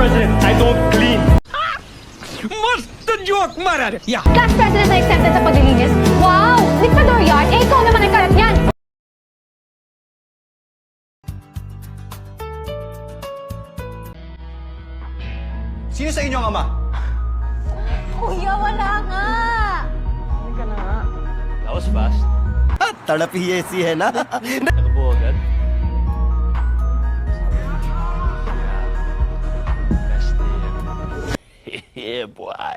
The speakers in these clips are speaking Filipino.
president. I don't clean. Must joke, marar. Yeah. Class president na exempted sa paglilinis? Wow! Diktador yan? Eh, ikaw naman ang kalat niyan! Sino sa inyo ang ama? Kuya, wala nga! That was fast. तड़प ही ऐसी है ना Takbo agad. Best yeah, boy.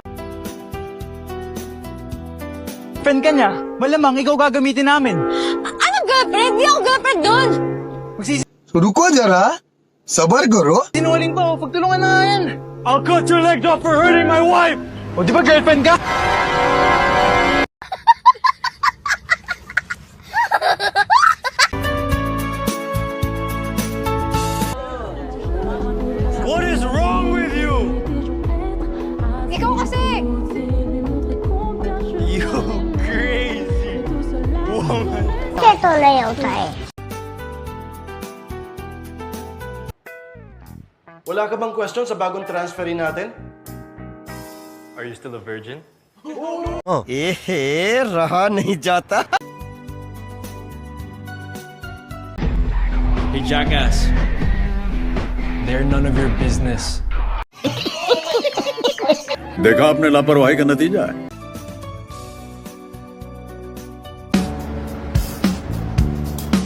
Friend ka niya, malamang ikaw gagamitin namin. Anong girlfriend? Di ako girlfriend doon! रुको जरा सबर करो Sinungaling pa, pagtulungan na nga yan. I'll cut your legs off for hurting my wife. O di ba girlfriend ka? What is wrong with you? Ikaw kasi! You crazy woman. तो नहीं होता है Wala ka bang question sa bagong transferee natin? Are you still a virgin? रहा नहीं जाता Hey, jackass. They're none of your business. देखा आपने लापरवाही का नतीजा है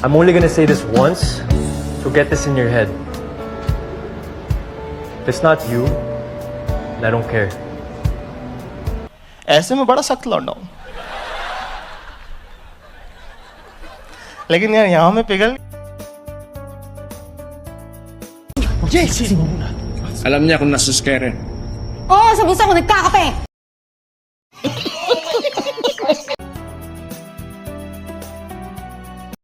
I'm only gonna say this once, so get this in your head. If it's not you, then I don't care. ऐसे में बड़ा सख्त लौंडा हूं लेकिन यार यहाँ में पिघल Alam niya kung nasuskere. Oo, sa bulsa ko nagkakape!